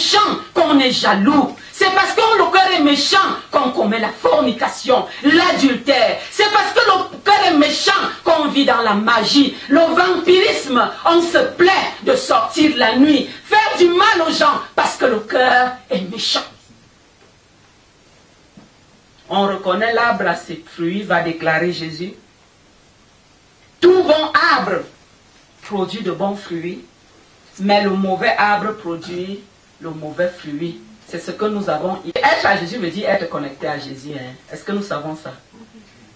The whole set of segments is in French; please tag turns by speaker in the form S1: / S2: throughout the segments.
S1: méchant qu'on est jaloux. C'est parce que le cœur est méchant qu'on commet la fornication, l'adultère. C'est parce que le cœur est méchant qu'on vit dans la magie, le vampirisme. On se plaît de sortir la nuit, faire du mal aux gens parce que le cœur est méchant. On reconnaît l'arbre à ses fruits, va déclarer Jésus. Tout bon arbre produit de bons fruits, mais le mauvais arbre produit le mauvais fruit. C'est ce que nous avons. Être à Jésus veut dire être connecté à Jésus. Hein? Est-ce que nous savons ça?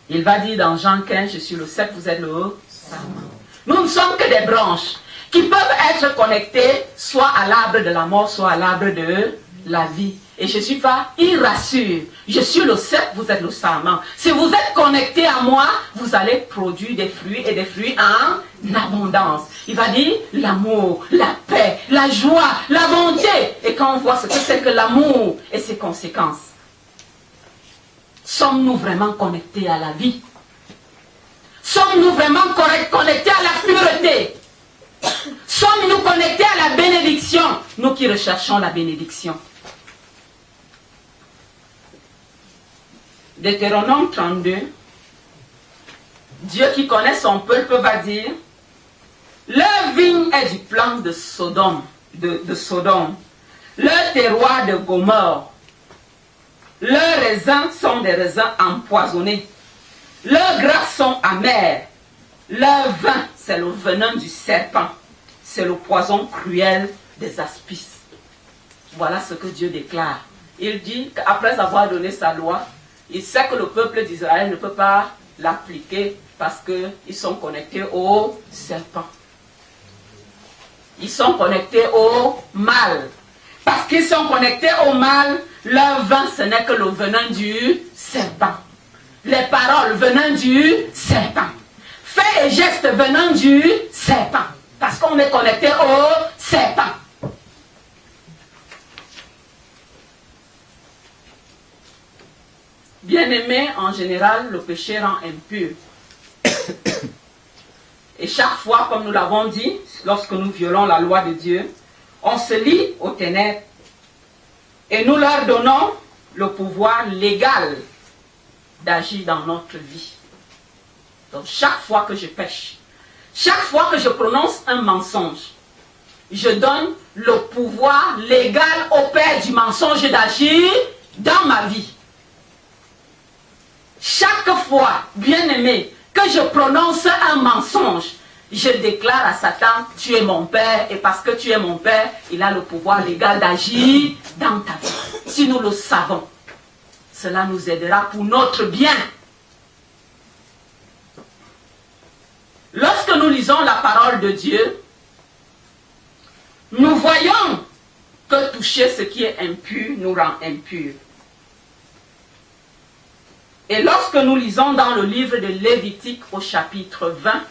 S1: Il va dire dans Jean 15, je suis le cep, vous êtes le sarment. Nous ne sommes que des branches qui peuvent être connectées soit à l'arbre de la mort, soit à l'arbre de la vie. Et Jésus va, il rassure. Je suis le cep, vous êtes le sarment. Si vous êtes connecté à moi, vous allez produire des fruits et des fruits en abondance. Il va dire l'amour, la paix, la joie, la bonté. Et quand on voit ce que c'est que l'amour et ses conséquences, sommes-nous vraiment connectés à la vie? Sommes-nous vraiment connectés à la pureté? Sommes-nous connectés à la bénédiction? Nous qui recherchons la bénédiction. Deutéronome 32, Dieu qui connaît son peuple va dire, leur vigne est du plan de Sodome, leur terroir de Gomorrhe, leurs raisins sont des raisins empoisonnés, leurs grâces sont amères, leur vin c'est le venin du serpent, c'est le poison cruel des aspices. Voilà ce que Dieu déclare. Il dit qu'après avoir donné sa loi, il sait que le peuple d'Israël ne peut pas l'appliquer parce qu'ils sont connectés au serpent. Ils sont connectés au mal. Parce qu'ils sont connectés au mal, leur vin, ce n'est que le venin du serpent. Les paroles venant du serpent. Faits et gestes venant du serpent. Parce qu'on est connecté au serpent. Bien-aimé, en général, le péché rend impur. Et chaque fois, comme nous l'avons dit, lorsque nous violons la loi de Dieu, on se lie aux ténèbres et nous leur donnons le pouvoir légal d'agir dans notre vie. Donc chaque fois que je pêche, chaque fois que je prononce un mensonge, je donne le pouvoir légal au père du mensonge d'agir dans ma vie. Chaque fois, bien-aimé, que je prononce un mensonge, je déclare à Satan, tu es mon père, et parce que tu es mon père, il a le pouvoir légal d'agir dans ta vie. Si nous le savons, cela nous aidera pour notre bien. Lorsque nous lisons la parole de Dieu, nous voyons que toucher ce qui est impur nous rend impurs. Et lorsque nous lisons dans le livre de Lévitique au chapitre 20,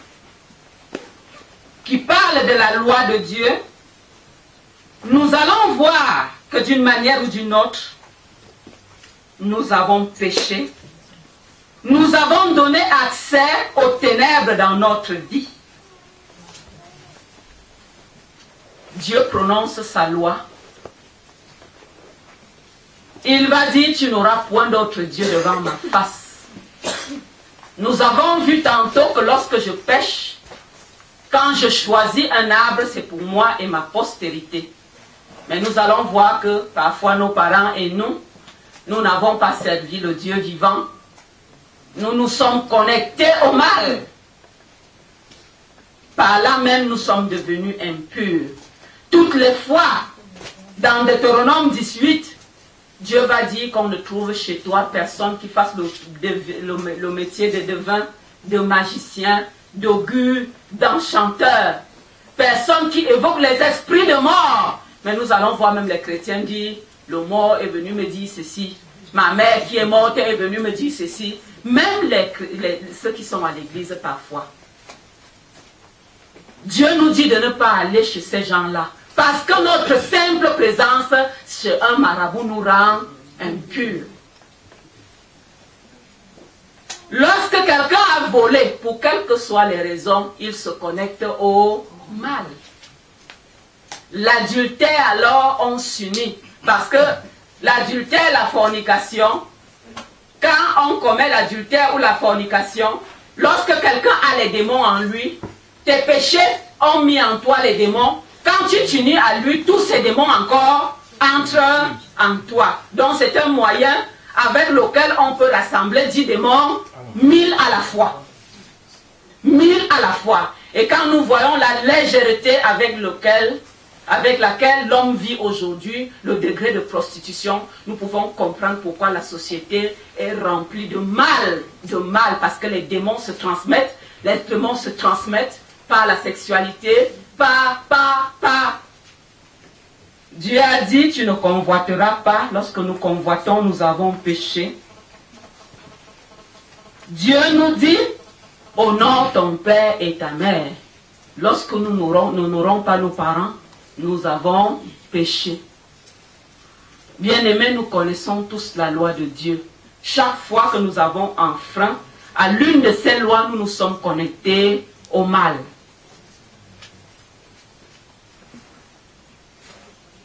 S1: qui parle de la loi de Dieu, nous allons voir que d'une manière ou d'une autre, nous avons péché, nous avons donné accès aux ténèbres dans notre vie. Dieu prononce sa loi. Il va dire, tu n'auras point d'autre Dieu devant ma face. Nous avons vu tantôt que lorsque je pêche, quand je choisis un arbre, c'est pour moi et ma postérité. Mais nous allons voir que parfois nos parents et nous n'avons pas servi le Dieu vivant. Nous nous sommes connectés au mal. Par là même, nous sommes devenus impurs. Toutes les fois, dans Deutéronome 18, Dieu va dire qu'on ne trouve chez toi personne qui fasse le métier de devin, de magicien, d'augure, d'enchanteur. Personne qui évoque les esprits de mort. Mais nous allons voir même les chrétiens dire, le mort est venu me dire ceci. Ma mère qui est morte est venue me dire ceci. Même ceux qui sont à l'église parfois. Dieu nous dit de ne pas aller chez ces gens-là. Parce que notre simple présence chez un marabout nous rend impurs. Lorsque quelqu'un a volé, pour quelles que soient les raisons, il se connecte au mal. l'adultère alors on s'unit. Parce que l'adultère, la fornication, quand on commet l'adultère ou la fornication, lorsque quelqu'un a les démons en lui, tes péchés ont mis en toi les démons. Quand tu t'unis à lui, tous ces démons encore entrent en toi. Donc c'est un moyen avec lequel on peut rassembler 10 démons, 1000 à la fois. 1000 à la fois. Et quand nous voyons la légèreté avec laquelle l'homme vit aujourd'hui, le degré de prostitution, nous pouvons comprendre pourquoi la société est remplie de mal, parce que les démons se transmettent, par la sexualité, par. Dieu a dit, tu ne convoiteras pas. Lorsque nous convoitons, nous avons péché. Dieu nous dit, honore ton père et ta mère. Lorsque nous n'honorons pas nos parents, nous avons péché. Bien-aimés, nous connaissons tous la loi de Dieu. Chaque fois que nous avons enfreint à l'une de ces lois, nous nous sommes connectés au mal.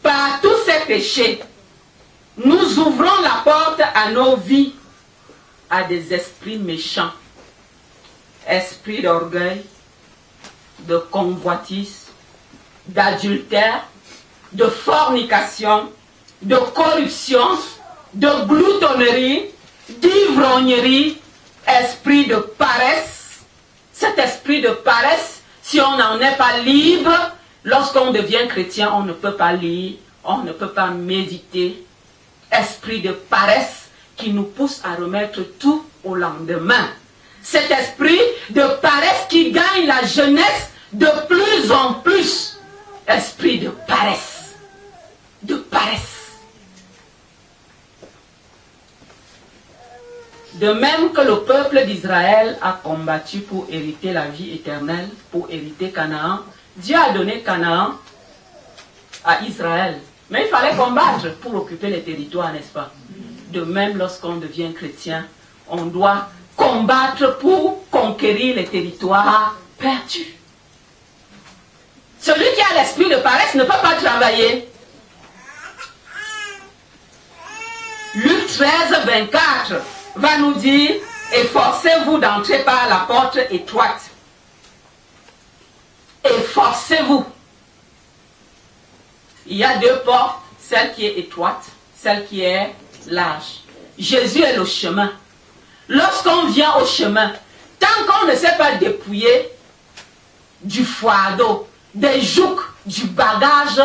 S1: Par tous ces péchés, nous ouvrons la porte à nos vies à des esprits méchants. Esprits d'orgueil, de convoitise, d'adultère, de fornication, de corruption, de gloutonnerie, d'ivrognerie, esprit de paresse. Cet esprit de paresse, si on n'en est pas libre, lorsqu'on devient chrétien, on ne peut pas lire, on ne peut pas méditer. Esprit de paresse qui nous pousse à remettre tout au lendemain. Cet esprit de paresse qui gagne la jeunesse de plus en plus. Esprit de paresse. De paresse. De même que le peuple d'Israël a combattu pour hériter la vie éternelle, pour hériter Canaan, Dieu a donné Canaan à Israël. Mais il fallait combattre pour occuper les territoires, n'est-ce pas? De même, lorsqu'on devient chrétien, on doit combattre pour conquérir les territoires perdus. Celui qui a l'esprit de paresse ne peut pas travailler. Luc 13, 24 va nous dire, efforcez-vous d'entrer par la porte étroite. Efforcez-vous. Il y a deux portes, celle qui est étroite, celle qui est large. Jésus est le chemin. Lorsqu'on vient au chemin, tant qu'on ne sait pas dépouiller du fardeau, des jougs, du bagage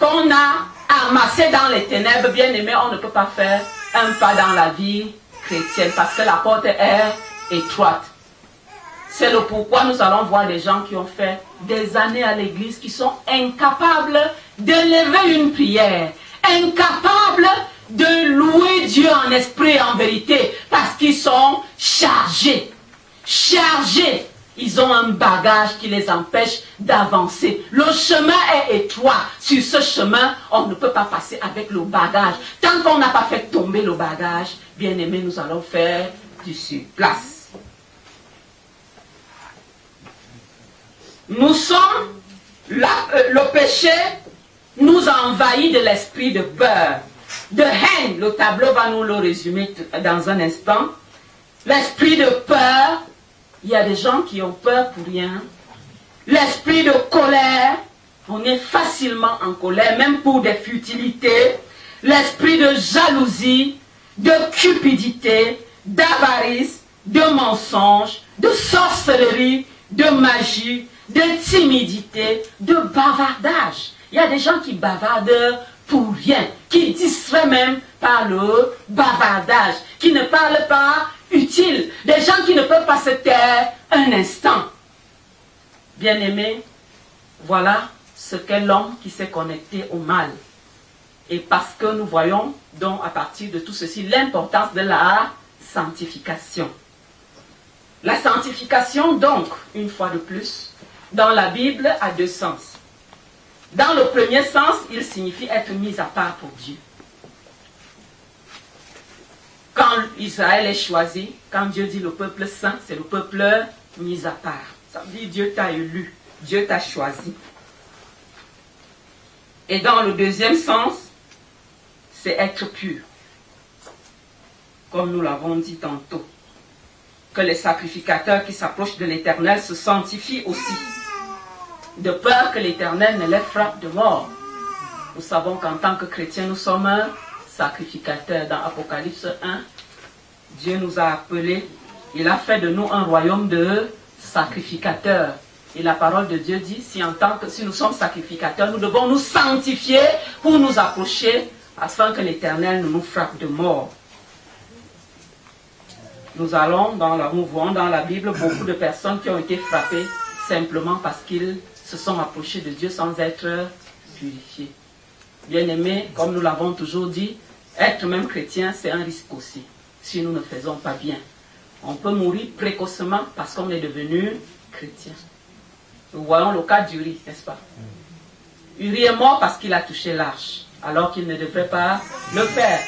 S1: qu'on a amassé dans les ténèbres, bien aimé, on ne peut pas faire un pas dans la vie chrétienne parce que la porte est étroite. C'est le pourquoi nous allons voir des gens qui ont fait des années à l'église, qui sont incapables d'élever une prière, incapables de louer Dieu en esprit et en vérité, parce qu'ils sont chargés. Chargés. Ils ont un bagage qui les empêche d'avancer. Le chemin est étroit. Sur ce chemin, on ne peut pas passer avec le bagage. Tant qu'on n'a pas fait tomber le bagage, bien aimé, nous allons faire du surplace. Nous sommes, le péché nous a envahi de l'esprit de peur, de haine. Le tableau va nous le résumer dans un instant. L'esprit de peur, il y a des gens qui ont peur pour rien. L'esprit de colère, on est facilement en colère, même pour des futilités. L'esprit de jalousie, de cupidité, d'avarice, de mensonge, de sorcellerie, de magie, de timidité, de bavardage. Il y a des gens qui bavardent pour rien, qui distraient même par le bavardage, qui ne parlent pas utile, des gens qui ne peuvent pas se taire un instant. Bien-aimés, voilà ce qu'est l'homme qui s'est connecté au mal. Et parce que nous voyons donc à partir de tout ceci l'importance de la sanctification. La sanctification donc, une fois de plus, dans la Bible a deux sens. Dans le premier sens, il signifie être mis à part pour Dieu. Quand Israël est choisi, quand Dieu dit le peuple saint, c'est le peuple mis à part. Ça veut dire Dieu t'a élu, Dieu t'a choisi. Et dans le deuxième sens, c'est être pur. Comme nous l'avons dit tantôt, que les sacrificateurs qui s'approchent de l'Éternel se sanctifient aussi, de peur que l'Éternel ne les frappe de mort. Nous savons qu'en tant que chrétiens, nous sommes sacrificateurs. Dans Apocalypse 1, Dieu nous a appelés, il a fait de nous un royaume de sacrificateurs. Et la parole de Dieu dit, si nous sommes sacrificateurs, nous devons nous sanctifier pour nous approcher, afin que l'Éternel ne nous frappe de mort. Nous voyons dans la Bible beaucoup de personnes qui ont été frappées simplement parce qu'ils se sont approchés de Dieu sans être purifiés. Bien-aimés, comme nous l'avons toujours dit, être même chrétien, c'est un risque aussi, si nous ne faisons pas bien. On peut mourir précocement parce qu'on est devenu chrétien. Nous voyons le cas d'Uri, n'est-ce pas? Uri est mort parce qu'il a touché l'arche, alors qu'il ne devrait pas le faire.